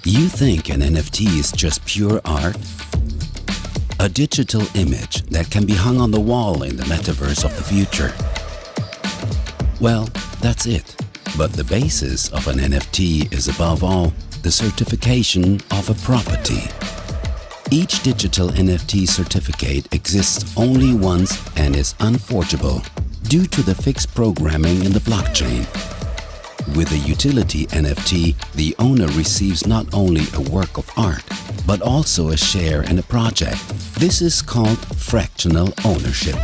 You think an NFT is just pure art? A digital image that can be hung on the wall in the metaverse of the future? Well, that's it. But the basis of an NFT is above all the certification of a property. Each digital NFT certificate exists only once and is unforgeable due to the fixed programming in the blockchain. With a utility NFT, the owner receives not only a work of art, but also a share in a project. This is called fractional ownership.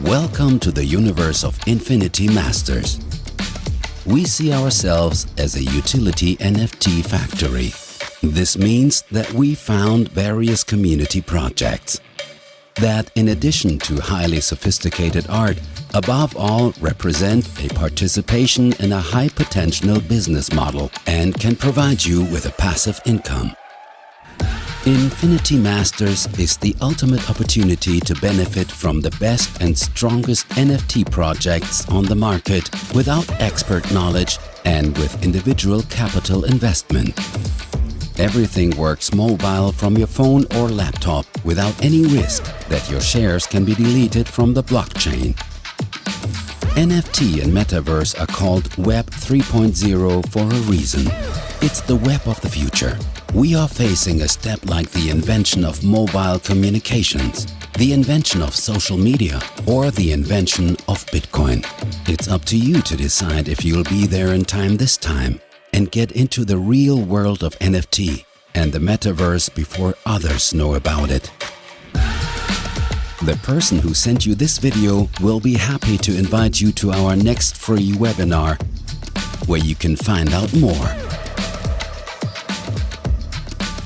Welcome to the universe of Infinity Masters. We see ourselves as a utility NFT factory. This means that we found various community projects that, in addition to highly sophisticated art, above all represent a participation in a high-potential business model and can provide you with a passive income. Infinity Masters is the ultimate opportunity to benefit from the best and strongest NFT projects on the market without expert knowledge and with individual capital investment. Everything works mobile from your phone or laptop without any risk that your shares can be deleted from the blockchain. NFT and Metaverse are called Web 3.0 for a reason. It's the web of the future. We are facing a step like the invention of mobile communications, the invention of social media, or the invention of Bitcoin. It's up to you to decide if you'll be there in time this time and get into the real world of NFT and the Metaverse before others know about it. The person who sent you this video will be happy to invite you to our next free webinar, where you can find out more.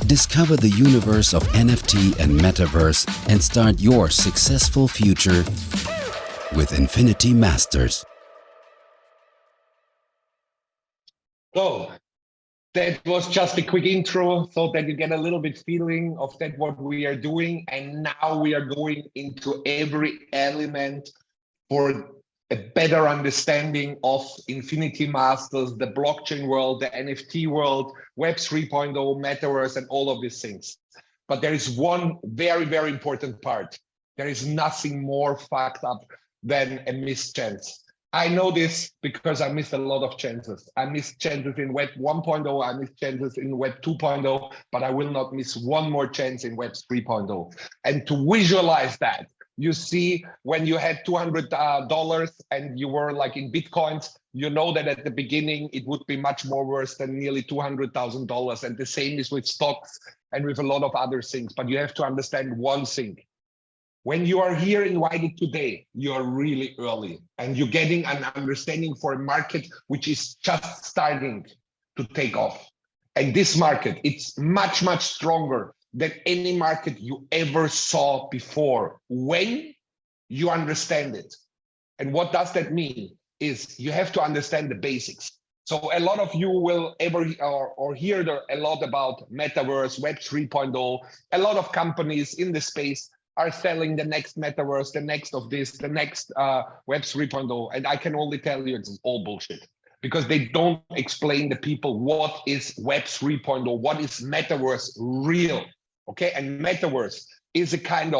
Discover the universe of NFT and Metaverse and start your successful future with Infinity Masters. So that was just a quick intro so that you get a little bit feeling of that what we are doing. And now we are going into every element for a better understanding of Infinity Masters, the blockchain world, the NFT world, Web 3.0, Metaverse, and all of these things. But there is one very, very important part. There is nothing more fucked up than a missed chance. I know this because I missed a lot of chances. I missed chances in Web 1.0, I missed chances in Web 2.0, but I will not miss one more chance in Web 3.0. And to visualize that, you see when you had $200 and you were like in Bitcoins, you know that at the beginning it would be much more worse than nearly $200,000. And the same is with stocks and with a lot of other things. But you have to understand one thing. When you are here invited today, you are really early and you're getting an understanding for a market which is just starting to take off. And this market, it's much, much stronger than any market you ever saw before when you understand it. And what does that mean is you have to understand the basics. So a lot of you will ever or hear a lot about Metaverse, Web 3.0. A lot of companies in the space are selling the next Metaverse, the next of this, the next Web 3.0. And I can only tell you it's all bullshit because they don't explain to people what is Web 3.0, what is Metaverse real, okay? And Metaverse is a kind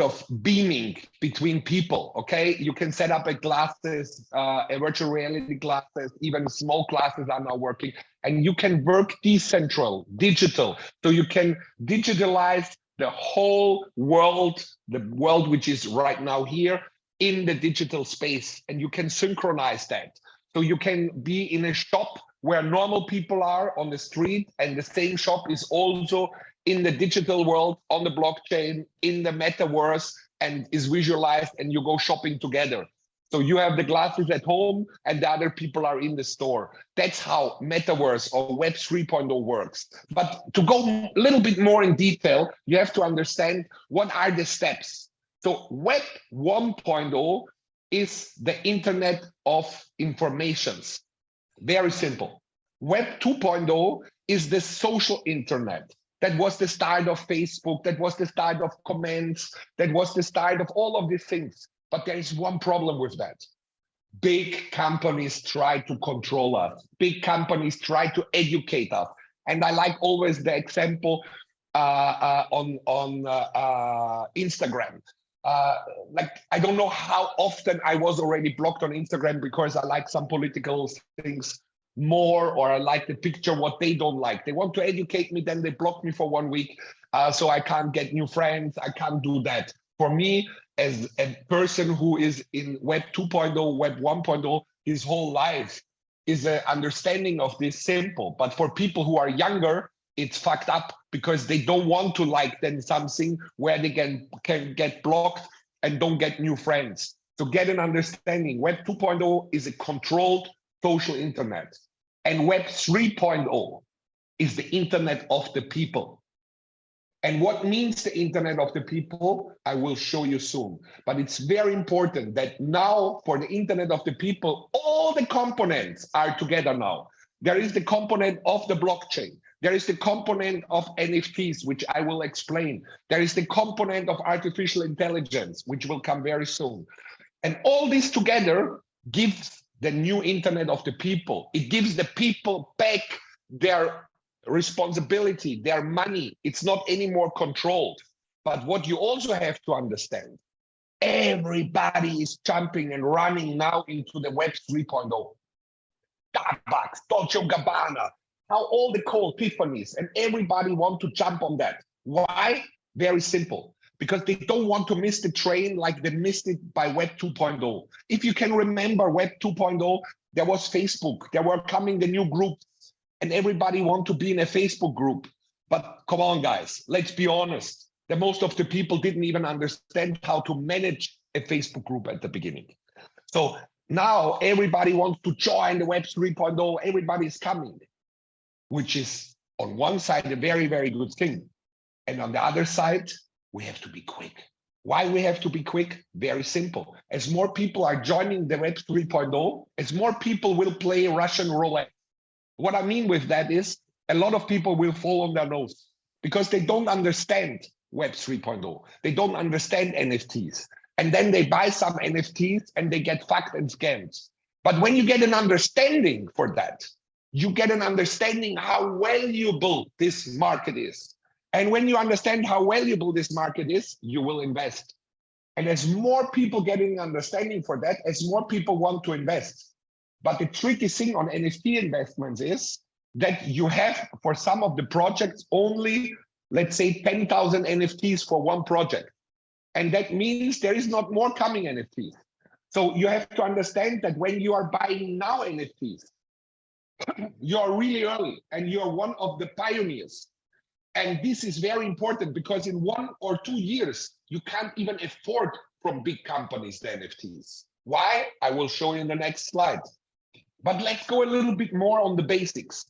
of beaming between people, okay? You can set up a glasses, a virtual reality glasses, even small glasses are now working, and you can work decentral, digital. So you can digitalize the whole world, the world which is right now here in the digital space, and you can synchronize that. So you can be in a shop where normal people are on the street, and the same shop is also in the digital world, on the blockchain, in the Metaverse, and is visualized, and you go shopping together. So you have the glasses at home and the other people are in the store. That's how Metaverse or Web 3.0 works. But to go a little bit more in detail, you have to understand what are the steps. So Web 1.0 is the Internet of Informations. Very simple. Web 2.0 is the social internet. That was the start of Facebook. That was the start of comments. That was the start of all of these things. But there is one problem with that. big companies try to control us. Big companies try to educate us. And I like always the example on Instagram. Like, I don't know how often I was already blocked on Instagram because I like some political things more, or I like the picture what they don't like. They want to educate me, then they block me for 1 week. So I can't get new friends. I can't do that. For me, as a person who is in Web 2.0, Web 1.0, his whole life is an understanding of this simple. But for people who are younger, it's fucked up because they don't want to like then something where they can get blocked and don't get new friends. So get an understanding. Web 2.0 is a controlled social internet. And Web 3.0 is the internet of the people. And what means the internet of the people, I will show you soon. But it's very important that now for the internet of the people, all the components are together now. There is the component of the blockchain. There is the component of NFTs, which I will explain. There is the component of artificial intelligence, which will come very soon. And all this together gives the new internet of the people. It gives the people back their responsibility, their money. It's not anymore controlled. But what you also have to understand, everybody is jumping and running now into the Web 3.0. Starbucks, Dolce & Gabbana, how all the cold Tiffany's, and everybody want to jump on that. Why? Very simple. Because they don't want to miss the train like they missed it by Web 2.0. If you can remember Web 2.0, there was Facebook. There were coming the new groups, and everybody want to be in a Facebook group. But come on, guys, let's be honest. The most of the people didn't even understand how to manage a Facebook group at the beginning. So now everybody wants to join the Web 3.0. Everybody is coming, which is on one side a very, very good thing. And on the other side, we have to be quick. Why we have to be quick? Very simple. As more people are joining the Web 3.0, as more people will play Russian roulette. What I mean with that is a lot of people will fall on their nose because they don't understand Web 3.0. They don't understand NFTs. And then they buy some NFTs and they get fucked and scammed. But when you get an understanding for that, you get an understanding how valuable this market is. And when you understand how valuable this market is, you will invest. And as more people get an understanding for that, as more people want to invest. But the tricky thing on NFT investments is that you have, for some of the projects, only, let's say, 10,000 NFTs for one project. And that means there is not more coming NFTs. So you have to understand that when you are buying now NFTs, you are really early and you are one of the pioneers. And this is very important because in 1 or 2 years, you can't even afford from big companies the NFTs. Why? I will show you in the next slide. But let's go a little bit more on the basics.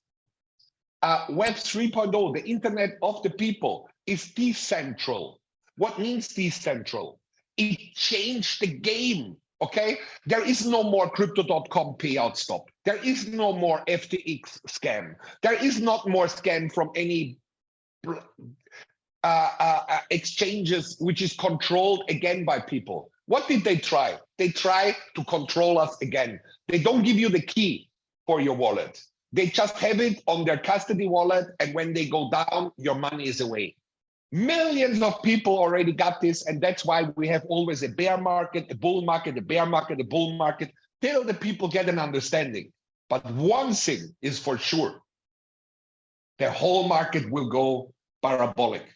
Web 3.0, the internet of the people, is decentral. What means decentral? It changed the game, okay? There is no more Crypto.com payout stop. There is no more FTX scam. There is not more scam from any exchanges which is controlled again by people. What did they try? They try to control us again. They don't give you the key for your wallet. They just have it on their custody wallet, and when they go down, your money is away. Millions of people already got this, and that's why we have always a bear market, a bull market, a bear market, a bull market, till the people get an understanding. But one thing is for sure, the whole market will go parabolic,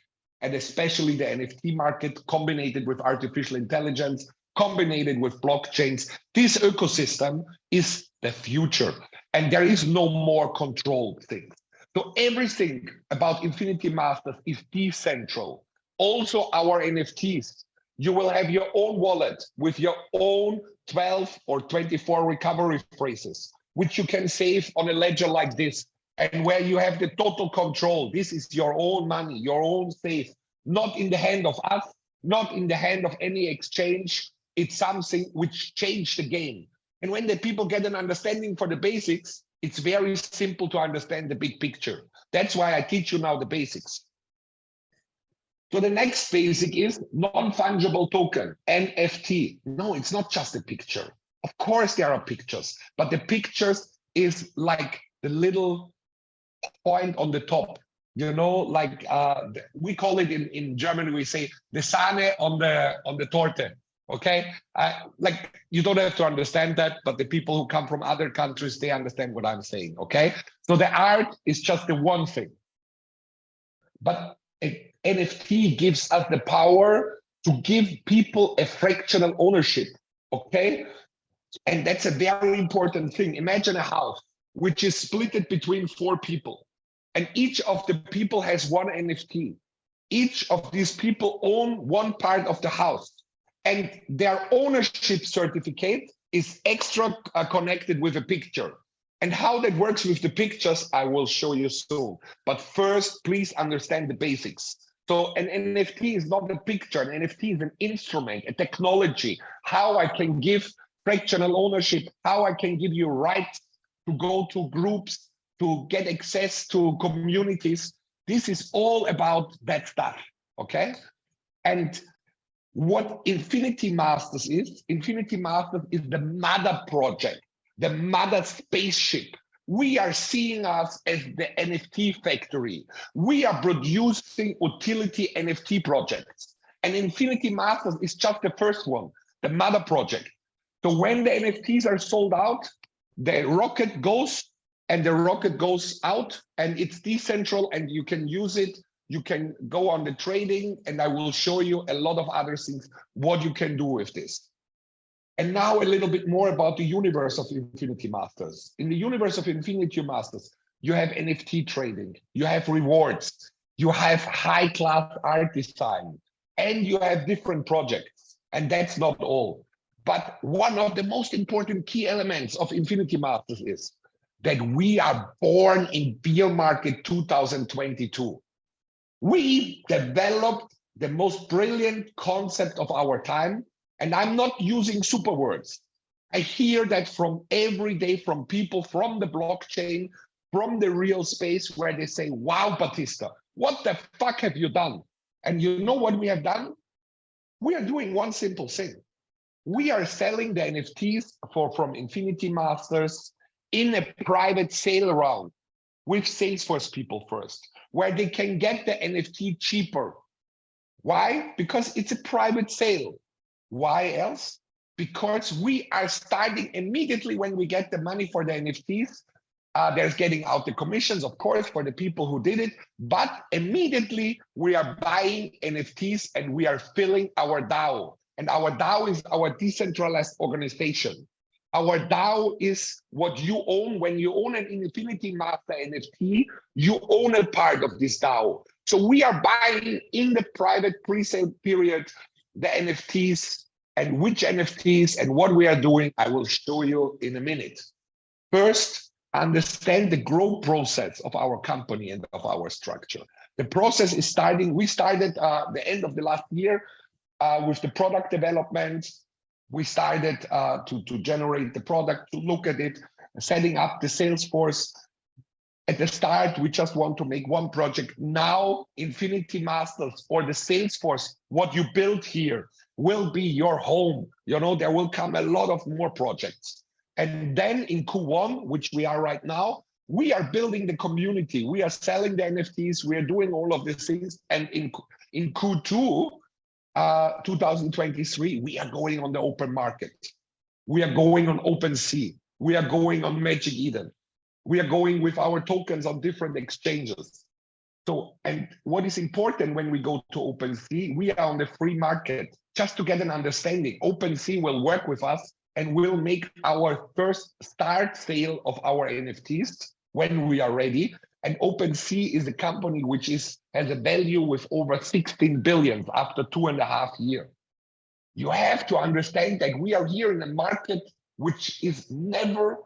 and especially the NFT market combined with artificial intelligence, combined with blockchains. This ecosystem is the future, and there is no more controlled things. So everything about Infinity Masters is decentral. Also our NFTs. You will have your own wallet with your own 12 or 24 recovery phrases, which you can save on a ledger like this, and where you have the total control. This is your own money, your own safe, not in the hand of us, not in the hand of any exchange. It's something which changed the game. And when the people get an understanding for the basics, it's very simple to understand the big picture. That's why I teach you now the basics. So the next basic is non-fungible token, NFT. No, it's not just a picture. Of course, there are pictures, but the pictures is like the little point on the top. You know, like we call it in German, we say the Sahne on the Torte. Okay, like you don't have to understand that, but the people who come from other countries, they understand what I'm saying. Okay, so the art is just the one thing, but NFT gives us the power to give people a fractional ownership. Okay, and that's a very important thing. Imagine a house which is split between 4 people, and each of the people has one NFT. Each of these people own one part of the house, and their ownership certificate is extra connected with a picture. And how that works with the pictures, I will show you soon. But first, please understand the basics. So an NFT is not a picture, an NFT is an instrument, a technology, how I can give fractional ownership, how I can give you rights to go to groups, to get access to communities. This is all about that stuff, okay? And what Infinity Masters is the mother project, the mother spaceship. We are seeing us as the NFT factory. We are producing utility NFT projects. And Infinity Masters is just the first one, the mother project. So when the NFTs are sold out, the rocket goes and the rocket goes out, and it's decentral and you can use it. You can go on the trading, and I will show you a lot of other things, what you can do with this. And now a little bit more about the universe of Infinity Masters. In the universe of Infinity Masters, you have NFT trading, you have rewards, you have high-class art design, and you have different projects. And that's not all. But one of the most important key elements of Infinity Masters is that we are born in bear market 2022. We developed the most brilliant concept of our time, and I'm not using super words. I hear that from every day from people from the blockchain, from the real space, where they say, wow, Batista, what the fuck have you done? And you know what we have done? We are doing one simple thing. We are selling the NFTs from Infinity Masters in a private sale round with Salesforce people first, where they can get the NFT cheaper. Why? Because it's a private sale. Why else? Because we are starting immediately when we get the money for the NFTs. There's getting out the commissions, of course, for the people who did it, but immediately we are buying NFTs and we are filling our DAO. And our DAO is our decentralized organization. Our DAO is what you own. When you own an Infinity Master NFT, you own a part of this DAO. So we are buying in the private pre-sale period the NFTs, and which NFTs and what we are doing, I will show you in a minute. First, understand the growth process of our company and of our structure. The process is starting, we started the end of the last year with the product development. We started to generate the product, to look at it, setting up the sales force. At the start, we just want to make one project. Now, Infinity Masters or the sales force, what you build here will be your home. You know, there will come a lot of more projects. And then in Q1, which we are right now, we are building the community. We are selling the NFTs. We are doing all of these things. And in Q2, 2023, we are going on the open market. We are going on OpenSea. We are going on Magic Eden. We are going with our tokens on different exchanges. So, and what is important when we go to OpenSea, we are on the free market. Just to get an understanding, OpenSea will work with us and will make our first start sale of our NFTs when we are ready. And OpenSea is a company which has a value with over 16 billion after 2.5 years. You have to understand that we are here in a market which is never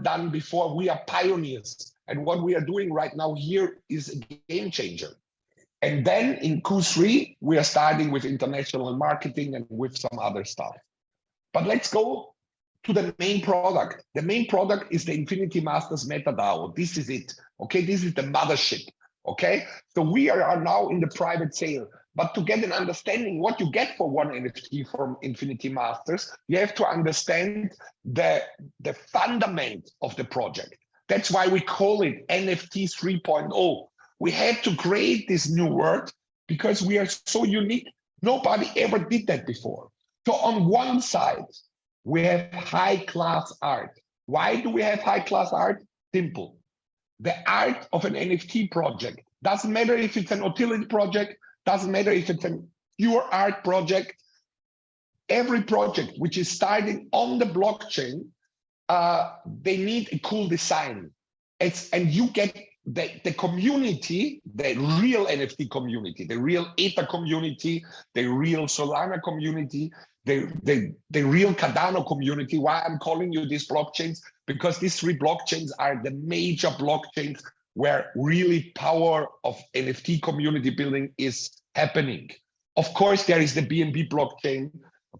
done before. We are pioneers. And what we are doing right now here is a game changer. And then in Q3, we are starting with international marketing and with some other stuff. But let's go to the main product. The main product is the Infinity Masters MetaDAO. This is it, okay? This is the mothership, okay? So we are now in the private sale. But to get an understanding what you get for one NFT from Infinity Masters, you have to understand the fundament of the project. That's why we call it NFT 3.0. We had to create this new word because we are so unique. Nobody ever did that before. So on one side, we have high-class art. Why do we have high-class art? Simple. The art of an NFT project. Doesn't matter if it's an utility project, doesn't matter if it's a pure art project. Every project which is starting on the blockchain, they need a cool design. And you get the community, the real NFT community, the real Ether community, the real Solana community, the real Cardano community. Why I'm calling you these blockchains? Because these three blockchains are the major blockchains where really power of NFT community building is happening. Of course, there is the BNB blockchain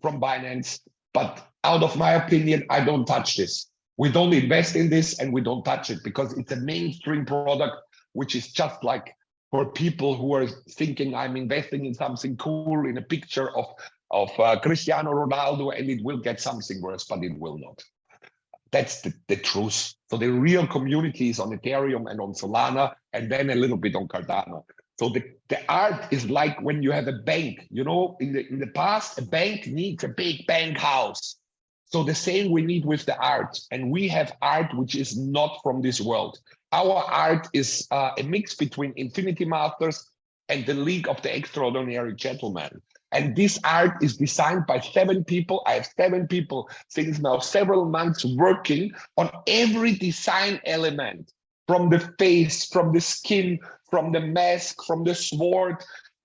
from Binance, but out of my opinion, I don't touch this. We don't invest in this and we don't touch it because it's a mainstream product, which is just like for people who are thinking I'm investing in something cool, in a picture of Cristiano Ronaldo, and it will get something worse, but it will not. That's the truth. So the real community is on Ethereum and on Solana, and then a little bit on Cardano. So the art is like when you have a bank, you know, in the past, a bank needs a big bank house. So the same we need with the art, and we have art which is not from this world. Our art is a mix between Infinity Masters and the League of the Extraordinary Gentlemen. And this art is designed by 7 people. I have 7 people since now several months working on every design element, from the face, from the skin, from the mask, from the sword.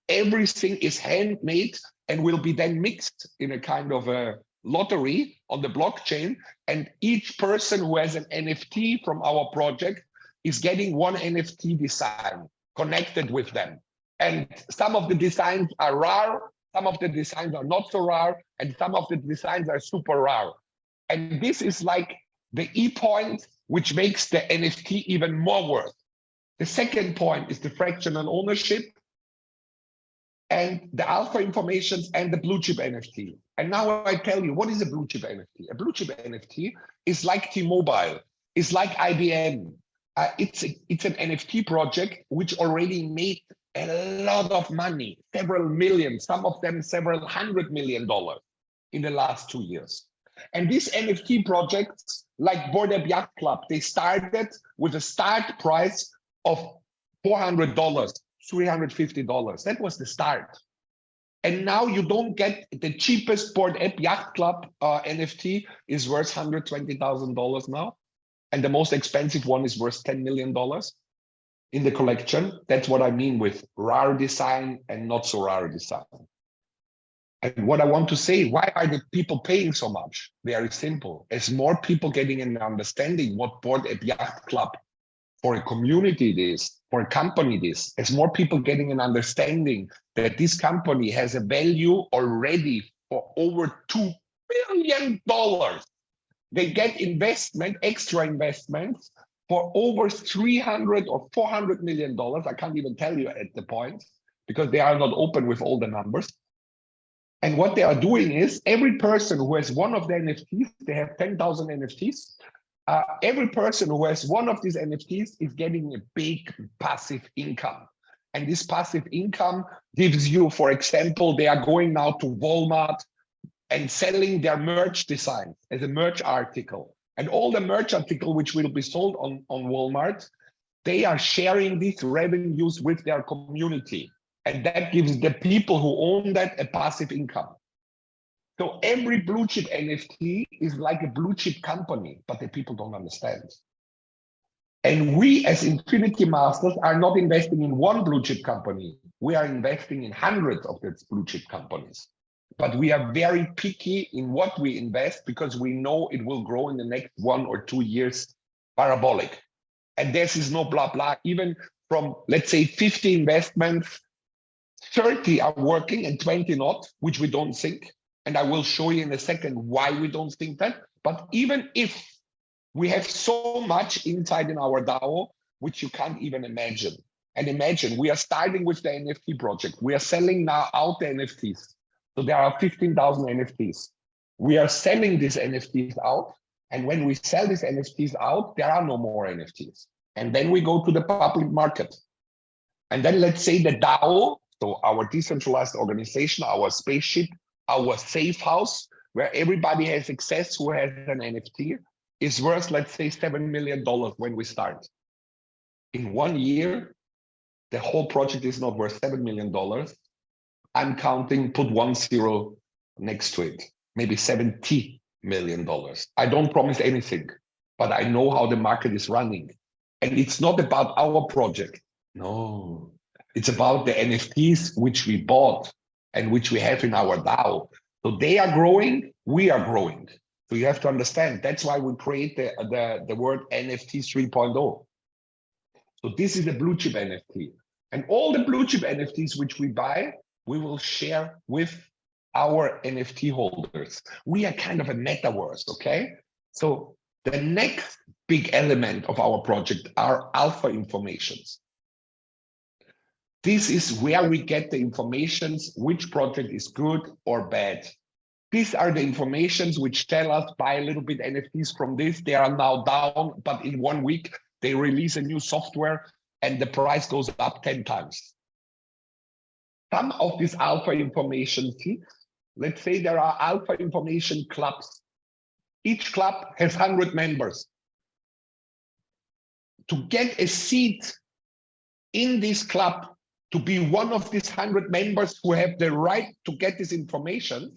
Everything is handmade and will be then mixed in a kind of a lottery on the blockchain, and each person who has an NFT from our project is getting one NFT design connected with them. And some of the designs are rare, some of the designs are not so rare, and some of the designs are super rare. And this is like the E-point, which makes the NFT even more worth. The second point is the fractional ownership and the alpha informations and the blue chip NFT. And now I tell you, what is a blue chip NFT? A blue chip NFT is like T-Mobile, it's like IBM. It's an NFT project which already made a lot of money, several million, some of them several $100 million in the last 2 years. And these NFT projects, like Bored Ape Yacht Club, they started with a start price of $400, $350. That was the start. And now you don't get the cheapest Bored Ape Yacht Club NFT is worth $120,000 now. And the most expensive one is worth $10 million in the collection. That's what I mean with rare design and not so rare design. And what I want to say, why are the people paying so much? Very simple. As more people getting an understanding what Bored Ape Yacht Club for a community it is, for a company it is, as more people getting an understanding that this company has a value already for over $2 billion. They get investment, extra investments for over 300 or $400 million. I can't even tell you at the point because they are not open with all the numbers. And what they are doing is every person who has one of the NFTs, they have 10,000 NFTs. Every person who has one of these NFTs is getting a big passive income. And this passive income gives you, for example, they are going now to Walmart and selling their merch design as a merch article. And all the merch article which will be sold on Walmart, they are sharing these revenues with their community. And that gives the people who own that a passive income. So every blue chip NFT is like a blue chip company, but the people don't understand. And we as Infinity Masters are not investing in one blue chip company. We are investing in hundreds of these blue chip companies. But we are very picky in what we invest because we know it will grow in the next 1 or 2 years parabolic. And this is no blah, blah. Even from, let's say, 50 investments, 30 are working and 20 not, which we don't think. And I will show you in a second why we don't think that. But even if we have so much inside in our DAO, which you can't even imagine, And imagine, we are starting with the NFT project. We are selling now out the NFTs. So there are 15,000 NFTs. We are selling these NFTs out. And when we sell these NFTs out, there are no more NFTs. And then we go to the public market. And then let's say the DAO, so our decentralized organization, our spaceship, our safe house, where everybody has access who has an NFT, is worth, let's say, $7 million when we start. In 1 year, the whole project is not worth $7 million. I'm counting, put 1 0 next to it, maybe $70 million. I don't promise anything, but I know how the market is running. And it's not about our project. No, it's about the NFTs which we bought and which we have in our DAO. So they are growing, we are growing. So you have to understand, that's why we create the word NFT 3.0. So this is a blue chip NFT. And all the blue chip NFTs which we buy, we will share with our NFT holders. We are kind of a metaverse, okay? So the next big element of our project are alpha informations. This is where we get the informations which project is good or bad. These are the informations which tell us buy a little bit NFTs from this. They are now down, but in 1 week, they release a new software and the price goes up 10 times. Some of these alpha information feeds, let's say there are alpha information clubs. Each club has 100 members. To get a seat in this club, to be one of these 100 members who have the right to get this information,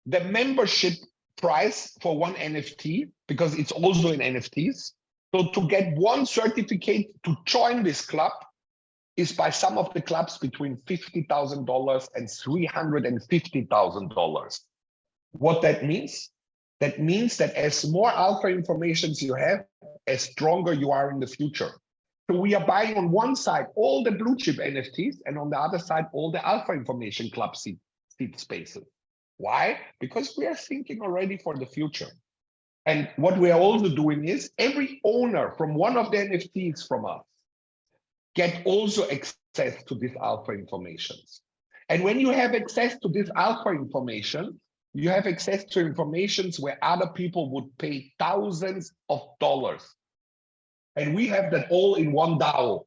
the membership price for one NFT, because it's also in NFTs, so to get one certificate to join this club is by some of the clubs between $50,000 and $350,000. What that means? That means that as more alpha informations you have, as stronger you are in the future. So we are buying on one side all the blue chip NFTs and on the other side all the alpha information club seed spaces. Why? Because we are thinking already for the future. And what we are also doing is every owner from one of the NFTs from us get also access to this alpha informations. And when you have access to this alpha information, you have access to informations where other people would pay thousands of dollars. And we have that all in one DAO,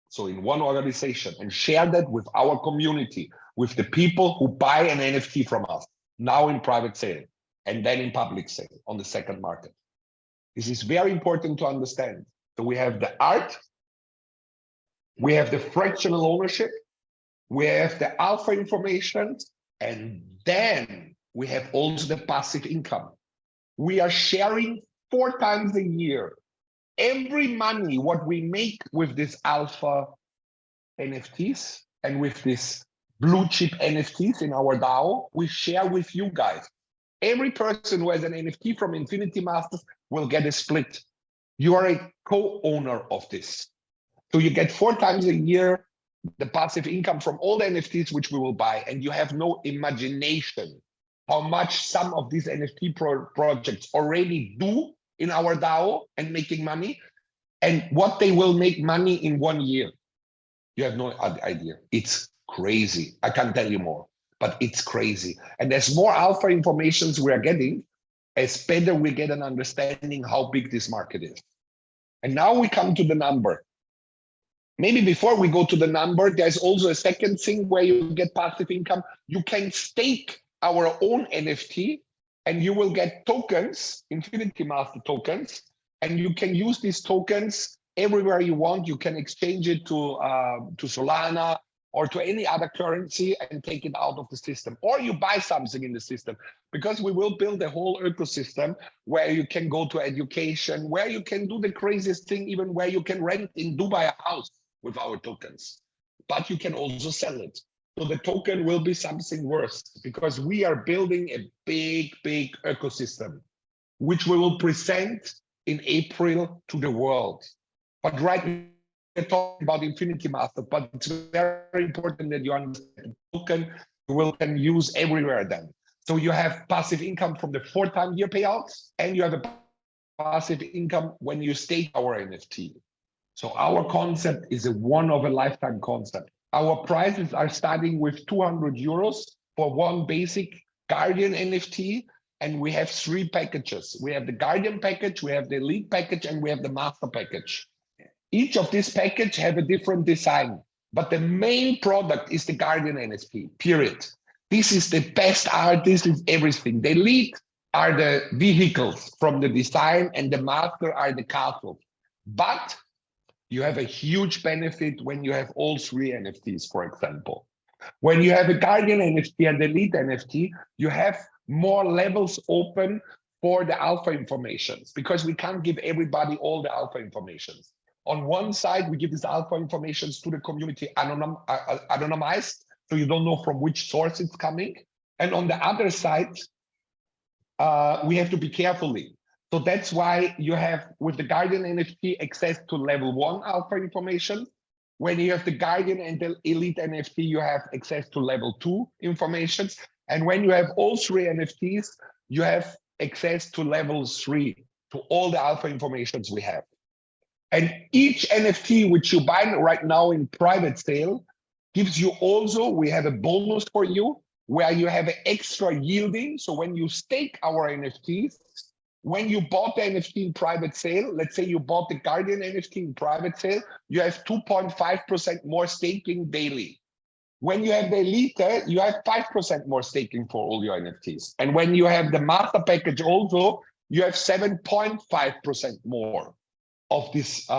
so in one organization, and share that with our community, with the people who buy an NFT from us, now in private sale, and then in public sale on the second market. This is very important to understand. So we have the art, we have the fractional ownership, we have the alpha information, and then we have also the passive income. We are sharing 4 times a year. Every money, what we make with this alpha NFTs and with this blue chip NFTs in our DAO, we share with you guys. Every person who has an NFT from Infinity Masters will get a split. You are a co-owner of this. So you get 4 times a year the passive income from all the NFTs which we will buy, and you have no imagination how much some of these NFT projects already do in our DAO and making money, and what they will make money in 1 year. You have no idea. It's crazy. I can't tell you more, but it's crazy. And as more alpha informations we are getting, as better we get an understanding how big this market is. And now we come to the number. Maybe before we go to the number, there's also a second thing where you get passive income. You can stake our own NFT and you will get tokens, Infinity Master tokens, and you can use these tokens everywhere you want. You can exchange it to Solana or to any other currency and take it out of the system. Or you buy something in the system, because we will build a whole ecosystem where you can go to education, where you can do the craziest thing, even where you can rent in Dubai a house with our tokens, but you can also sell it. So the token will be something worse, because we are building a big, big ecosystem, which we will present in April to the world. But right now, we're talking about Infinity Master, but it's very important that you understand the token you can use everywhere then. So you have passive income from the 4-time year payouts, and you have a passive income when you stake our NFT. So our concept is a one of a lifetime concept. Our prices are starting with 200 euros for one basic Guardian NFT. And we have 3 packages. We have the Guardian package, we have the Elite package, and we have the Master package. Each of these packages have a different design, but the main product is the Guardian NFT, period. This is the best art, this is everything. The Elite are the vehicles from the design, and the Master are the castles. But you have a huge benefit when you have all 3 NFTs, for example. When you have a Guardian NFT and the Elite NFT, you have more levels open for the alpha informations, because we can't give everybody all the alpha informations. On one side, we give this alpha informations to the community anonymized, so you don't know from which source it's coming. And on the other side, we have to be carefully. So that's why you have, with the Guardian NFT, access to level 1 alpha information. When you have the Guardian and the Elite NFT, you have access to level 2 information. And when you have all 3 NFTs, you have access to level 3, to all the alpha informations we have. And each NFT which you buy right now in private sale gives you also, we have a bonus for you, where you have an extra yielding. So when you stake our NFTs, when you bought the NFT in private sale, let's say you bought the Guardian NFT in private sale, you have 2.5% more staking daily. When you have the Elite, you have 5% more staking for all your NFTs. And when you have the Master package also, you have 7.5% more of this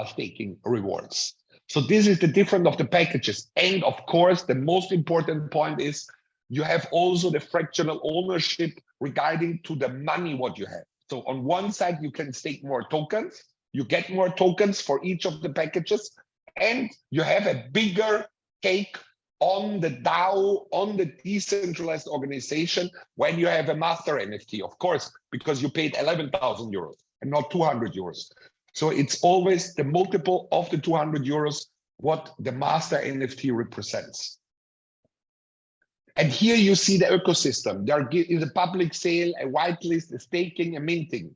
staking rewards. So this is the difference of the packages. And of course, the most important point is you have also the fractional ownership regarding to the money what you have. So on one side, you can stake more tokens, you get more tokens for each of the packages, and you have a bigger cake on the DAO, on the decentralized organization, when you have a Master NFT, of course, because you paid 11,000 euros and not 200 euros. So it's always the multiple of the 200 euros what the Master NFT represents. And here you see the ecosystem. There is a public sale, a whitelist, a staking, a minting.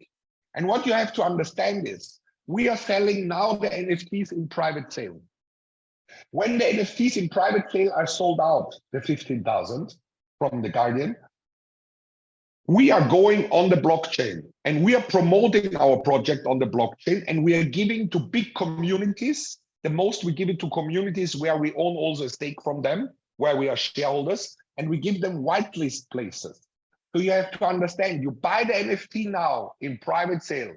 And what you have to understand is, we are selling now the NFTs in private sale. When the NFTs in private sale are sold out, the 15,000 from the Guardian, we are going on the blockchain and we are promoting our project on the blockchain, and we are giving to big communities. The most we give it to communities where we own also a stake from them, where we are shareholders, and we give them whitelist places. So you have to understand, you buy the NFT now in private sale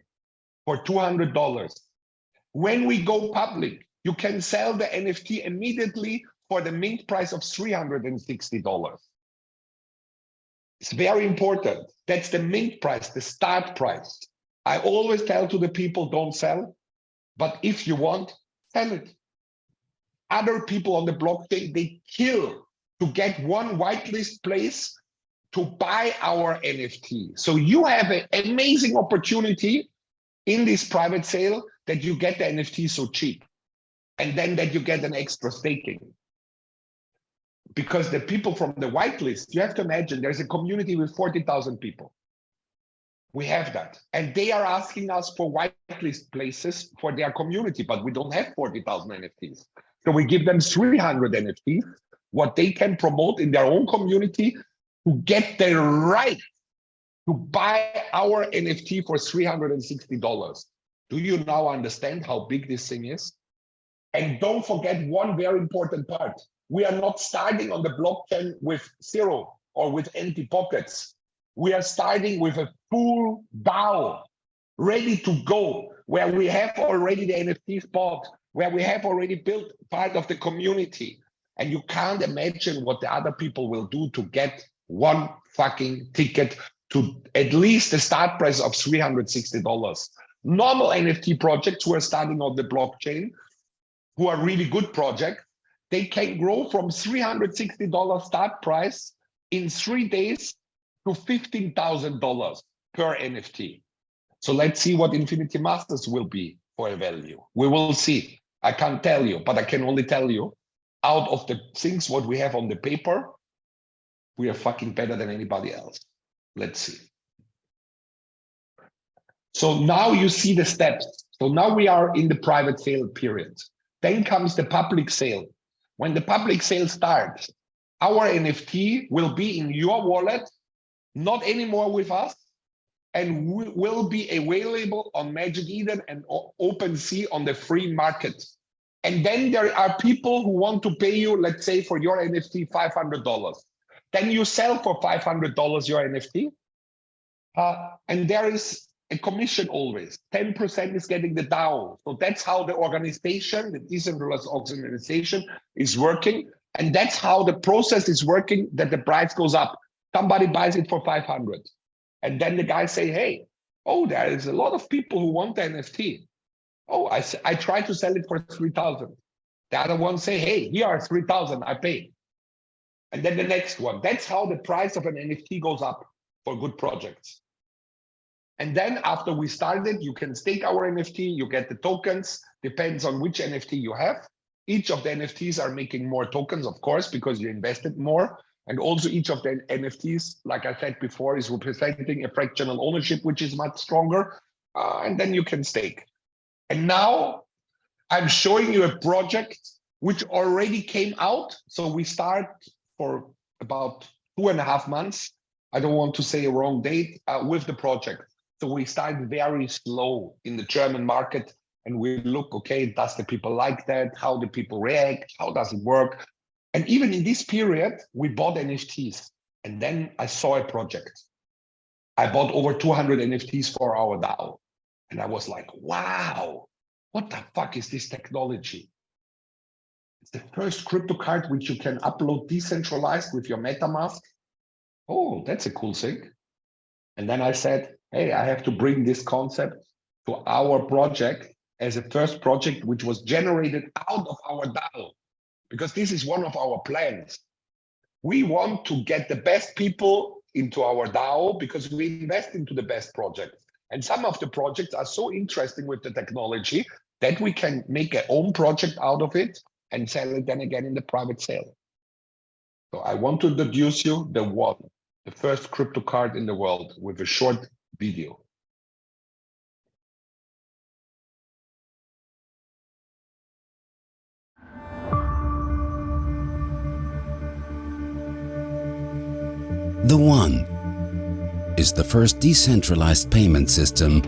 for $200. When we go public, you can sell the NFT immediately for the mint price of $360. It's very important. That's the mint price, the start price. I always tell to the people, don't sell, but if you want, sell it. Other people on the blockchain, they kill to get one whitelist place to buy our NFT. So you have an amazing opportunity in this private sale that you get the NFT so cheap, and then that you get an extra staking. Because the people from the whitelist, you have to imagine there's a community with 40,000 people. We have that. And they are asking us for whitelist places for their community, but we don't have 40,000 NFTs. So we give them 300 NFTs, what they can promote in their own community to get the right to buy our NFT for $360. Do you now understand how big this thing is? And don't forget one very important part. We are not starting on the blockchain with zero or with empty pockets. We are starting with a full DAO ready to go, where we have already the NFTs bought, where we have already built part of the community. And you can't imagine what the other people will do to get one fucking ticket to at least the start price of $360. Normal NFT projects who are starting on the blockchain, who are really good projects, they can grow from $360 start price in 3 days to $15,000 per NFT. So let's see what Infinity Masters will be for a value. We will see. I can't tell you, but I can only tell you, out of the things what we have on the paper, we are fucking better than anybody else. Let's see. So now you see the steps. So now we are in the private sale period. Then comes the public sale. When the public sale starts, our NFT will be in your wallet, not anymore with us, and will be available on Magic Eden and OpenSea on the free market. And then there are people who want to pay you, let's say, for your NFT, $500. Then you sell for $500 your NFT. And there is a commission always. 10% is getting the DAO. So that's how the organization, the decentralized organization, is working. And that's how the process is working, that the price goes up. Somebody buys it for 500. And then the guys say, hey, oh, there is a lot of people who want the NFT. Oh, I try to sell it for 3,000. The other one say, hey, here are 3,000, I pay. And then the next one. That's how the price of an NFT goes up for good projects. And then after we started, you can stake our NFT, you get the tokens, depends on which NFT you have. Each of the NFTs are making more tokens, of course, because you invested more. And also each of the NFTs, like I said before, is representing a fractional ownership, which is much stronger. And then you can stake. And now I'm showing you a project which already came out. So we start for about 2.5 months. I don't want to say a wrong date with the project. So we start very slow in the German market and we look, okay, does the people like that? How do people react? How does it work? And even in this period, we bought NFTs. And then I saw a project. I bought over 200 NFTs for our DAO. And I was like, wow, what the fuck is this technology? It's the first crypto card which you can upload decentralized with your MetaMask. Oh, that's a cool thing. And then I said, hey, I have to bring this concept to our project as a first project which was generated out of our DAO. Because this is one of our plans. We want to get the best people into our DAO because we invest into the best projects. And some of the projects are so interesting with the technology that we can make our own project out of it and sell it then again in the private sale. So I want to introduce you the first crypto card in the world with a short video. The One is the first decentralized payment system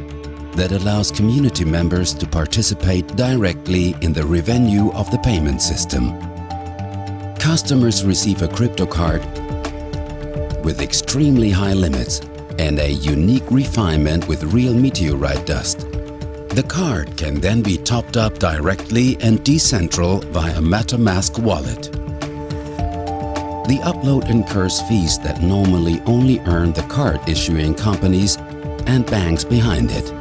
that allows community members to participate directly in the revenue of the payment system. Customers receive a crypto card with extremely high limits and a unique refinement with real meteorite dust. The card can then be topped up directly and decentral via MetaMask wallet. The upload incurs fees that normally only earn the card issuing companies and banks behind it.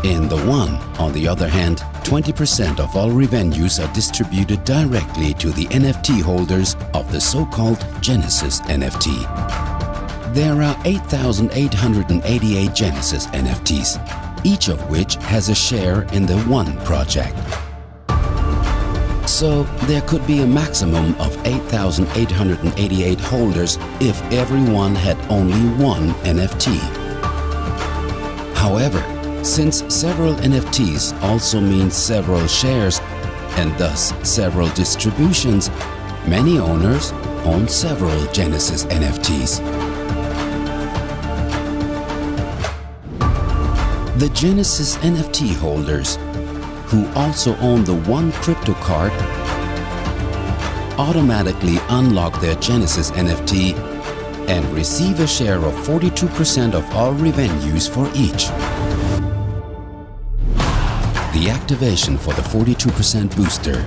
In The One, on the other hand, 20% of all revenues are distributed directly to the NFT holders of the so-called Genesis NFT. There are 8,888 Genesis NFTs, each of which has a share in the One project. So there could be a maximum of 8,888 holders if everyone had only one NFT. However, since several NFTs also means several shares and thus several distributions, many owners own several Genesis NFTs. The Genesis NFT holders, who also own the One crypto card, automatically unlock their Genesis NFT and receive a share of 42% of all revenues for each. The activation for the 42% booster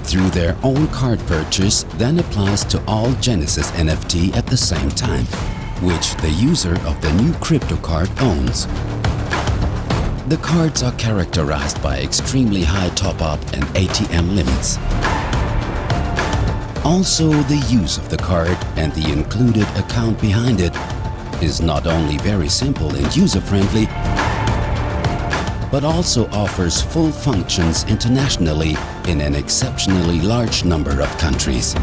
through their own card purchase then applies to all Genesis NFT at the same time, which the user of the new crypto card owns. The cards are characterized by extremely high top-up and ATM limits. Also, the use of the card and the included account behind it is not only very simple and user-friendly, but also offers full functions internationally in an exceptionally large number of countries.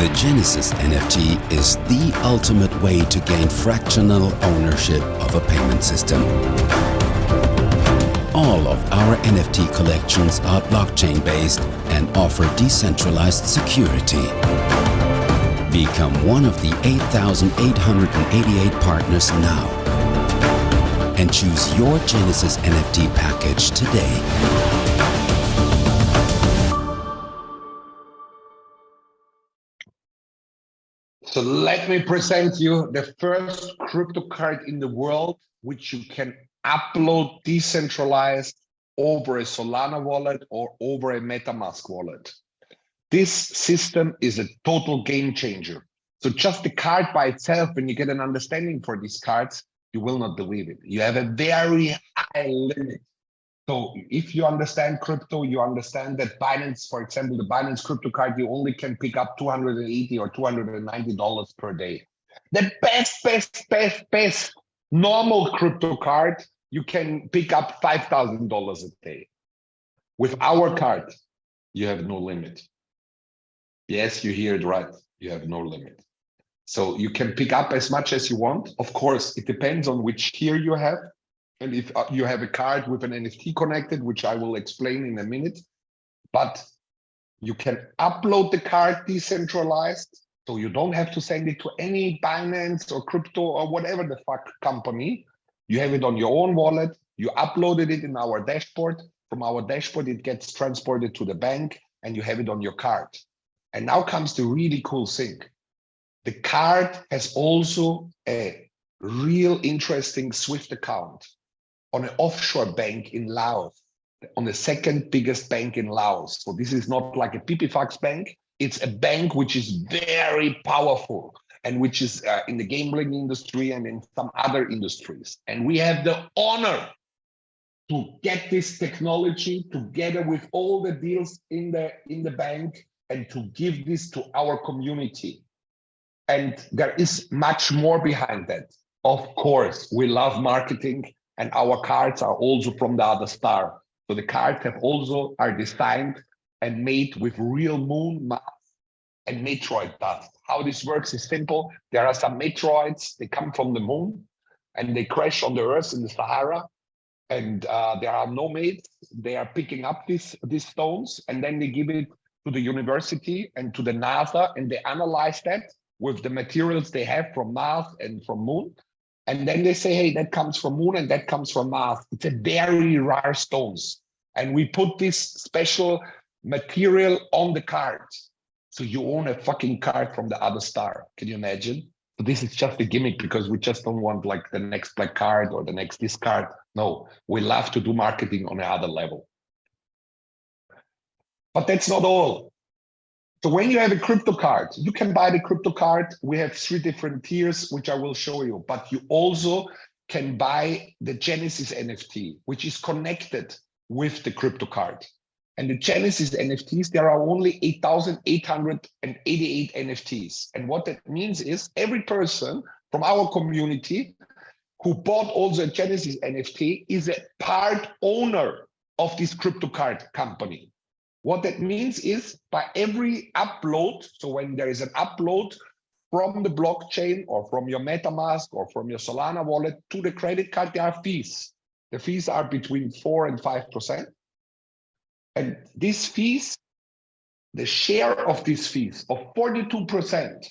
The Genesis NFT is the ultimate way to gain fractional ownership of a payment system. All of our NFT collections are blockchain-based and offer decentralized security. Become one of the 8,888 partners now and choose your Genesis NFT package today. So let me present you the first crypto card in the world, which you can upload decentralized over a Solana wallet or over a MetaMask wallet. This system is a total game changer. So just the card by itself, when you get an understanding for these cards, you will not believe it. You have a very high limit. So if you understand crypto, you understand that Binance, for example, the Binance crypto card, you only can pick up $280 or $290 per day. The best normal crypto card, you can pick up $5,000 a day. With our card, you have no limit. Yes, you hear it right. You have no limit. So you can pick up as much as you want. Of course, it depends on which tier you have. And if you have a card with an NFT connected, which I will explain in a minute, but you can upload the card decentralized. So you don't have to send it to any Binance or crypto or whatever the fuck company. You have it on your own wallet. You uploaded it in our dashboard. From our dashboard, it gets transported to the bank and you have it on your card. And now comes the really cool thing. The card has also a real interesting SWIFT account on an offshore bank in Laos, on the second biggest bank in Laos. So this is not like a Pipifax bank. It's a bank which is very powerful and which is in the gambling industry and in some other industries. And we have the honor to get this technology together with all the deals in the bank and to give this to our community. And there is much more behind that. Of course, we love marketing. And our cards are also from the other star. So the cards are designed and made with real moon mass and meteoroid dust. How this works is simple. There are some meteoroids, they come from the moon and they crash on the earth in the Sahara. And there are nomads, they are picking up these stones and then they give it to the university and to the NASA and they analyze that with the materials they have from Mars and from moon. And then they say, hey, that comes from moon and that comes from Mars. It's a very rare stones. And we put this special material on the card. So you own a fucking card from the other star. Can you imagine? So this is just a gimmick because we just don't want like the next black card or the next this card. No, we love to do marketing on another level. But that's not all. So when you have a crypto card, you can buy the crypto card. We have 3 different tiers, which I will show you, but you also can buy the Genesis NFT, which is connected with the crypto card. And the Genesis NFTs, there are only 8,888 NFTs. And what that means is every person from our community who bought also a Genesis NFT is a part owner of this crypto card company. What that means is by every upload, so when there is an upload from the blockchain or from your MetaMask or from your Solana wallet to the credit card, there are fees. The fees are between 4 and 5%. And these fees, the share of these fees of 42%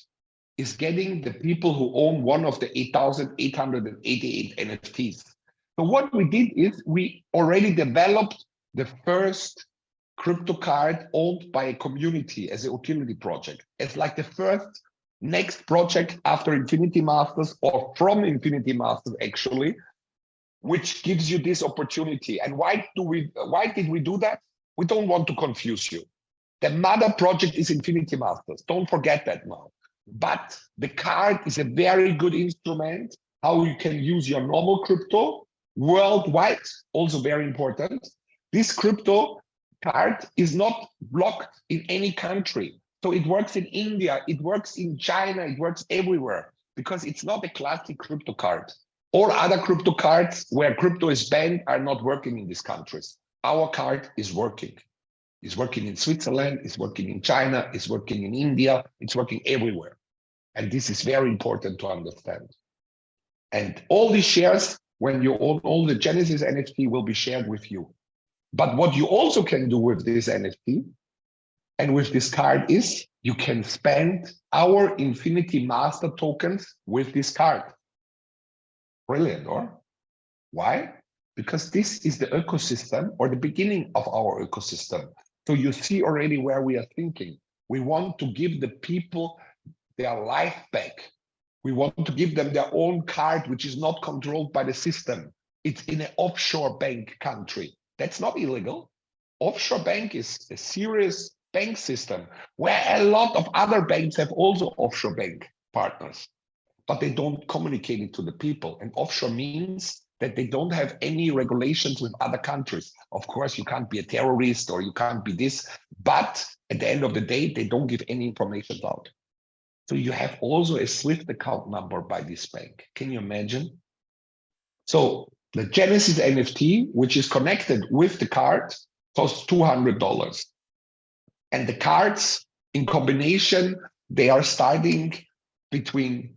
is getting the people who own one of the 8,888 NFTs. So what we did is we already developed the first crypto card owned by a community as a utility project. It's like the first next project after Infinity Masters or from Infinity Masters actually, which gives you this opportunity. And why did we do that? We don't want to confuse you. The mother project is Infinity Masters. Don't forget that now. But the card is a very good instrument, how you can use your normal crypto worldwide, also very important. This crypto card is not blocked in any country. So it works in India, it works in China, it works everywhere because it's not a classic crypto card. All other crypto cards where crypto is banned are not working in these countries. Our card is working. It's working in Switzerland, it's working in China, it's working in India, it's working everywhere. And this is very important to understand. And all these shares, when you own all the Genesis NFT, will be shared with you. But what you also can do with this NFT and with this card is you can spend our Infinity Master tokens with this card. Brilliant, or? Why? Because this is the ecosystem or the beginning of our ecosystem. So you see already where we are thinking. We want to give the people their life back. We want to give them their own card, which is not controlled by the system. It's in an offshore bank country. That's not illegal. Offshore bank is a serious bank system where a lot of other banks have also offshore bank partners, but they don't communicate it to the people. And offshore means that they don't have any regulations with other countries. Of course, you can't be a terrorist or you can't be this, but at the end of the day, they don't give any information out. So you have also a SWIFT account number by this bank. Can you imagine? So the Genesis NFT, which is connected with the card, costs $200. And the cards in combination, they are starting between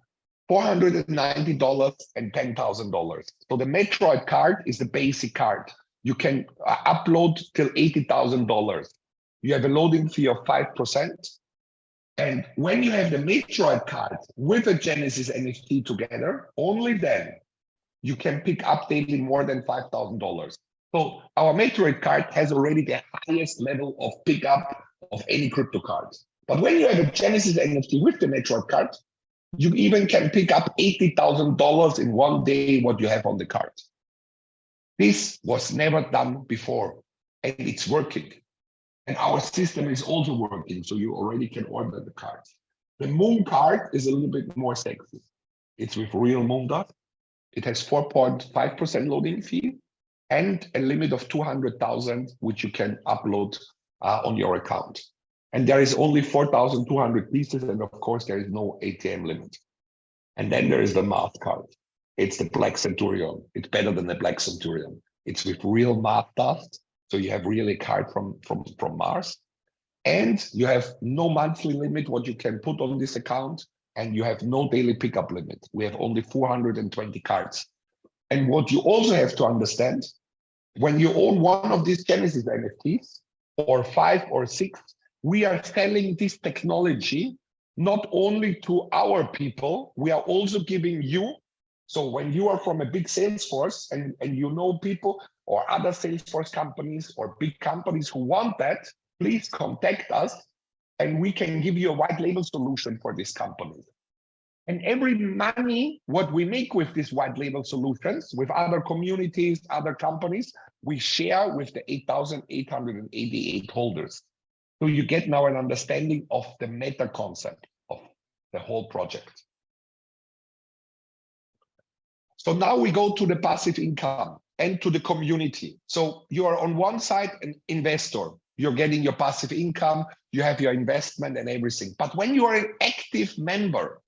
$490 and $10,000. So the Metroid card is the basic card. You can upload till $80,000. You have a loading fee of 5%. And when you have the Metroid card with a Genesis NFT together, only then you can pick up daily more than $5,000. So our Metroid card has already the highest level of pickup of any crypto card. But when you have a Genesis NFT with the Metroid card, you even can pick up $80,000 in one day what you have on the card. This was never done before, and it's working. And our system is also working, so you already can order the cards. The Moon card is a little bit more sexy. It's with real Moon dot. It has 4.5% loading fee and a limit of 200,000, which you can upload on your account. And there is only 4,200 pieces, and of course, there is no ATM limit. And then there is the Math card. It's the Black Centurion. It's better than the Black Centurion. It's with real math dust. So you have really a card from Mars. And you have no monthly limit what you can put on this account. And you have no daily pickup limit. We have only 420 cards. And what you also have to understand, when you own one of these Genesis NFTs, or 5 or 6, we are selling this technology not only to our people, we are also giving you. So when you are from a big sales force and you know people or other Salesforce companies or big companies who want that, please contact us and we can give you a white label solution for this company. And every money, what we make with these white label solutions, with other communities, other companies, we share with the 8,888 holders. So you get now an understanding of the meta concept of the whole project. So now we go to the passive income and to the community. So you are on one side an investor. You're getting your passive income, you have your investment and everything. But when you are an active member,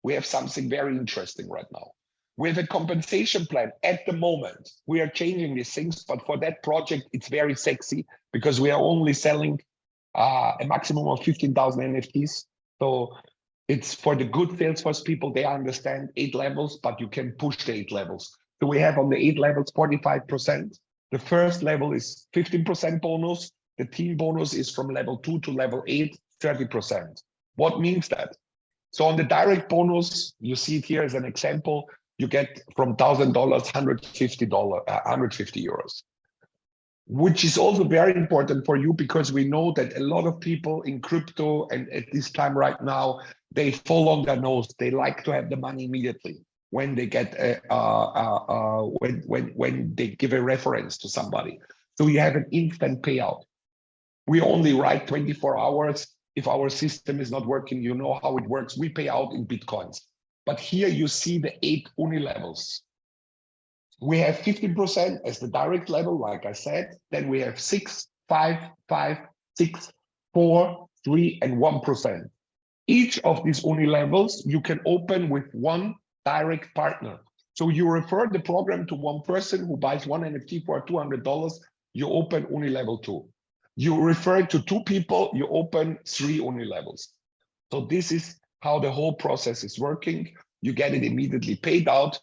we have something very interesting right now. With a compensation plan at the moment, we are changing these things, but for that project, it's very sexy because we are only selling a maximum of 15,000 NFTs. So it's for the good Salesforce people, they understand 8 levels, but you can push the 8 levels. So we have on the 8 levels, 45%. The first level is 15% bonus. The team bonus is from level 2 to level 8, 30%. What means that? So on the direct bonus, you see it here as an example, you get from $1,000, $150 euros, which is also very important for you because we know that a lot of people in crypto and at this time right now, they fall on their nose. They like to have the money immediately when they get when they give a reference to somebody. So you have an instant payout. We only write 24 hours. If our system is not working, you know how it works. We pay out in Bitcoins. But here you see the 8 uni levels. We have 15% as the direct level, like I said. Then we have 6, 5, 5, 6, 4, 3, and 1%. Each of these uni levels you can open with one direct partner. So you refer the program to one person who buys one NFT for $200, you open uni level 2. You refer to 2 people, you open 3 uni levels. So this is how the whole process is working. You get it immediately paid out,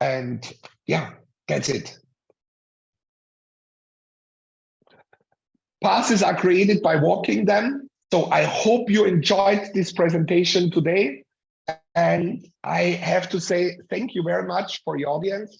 and yeah, that's it. Passes are created by walking them. So I hope you enjoyed this presentation today. And I have to say thank you very much for your audience.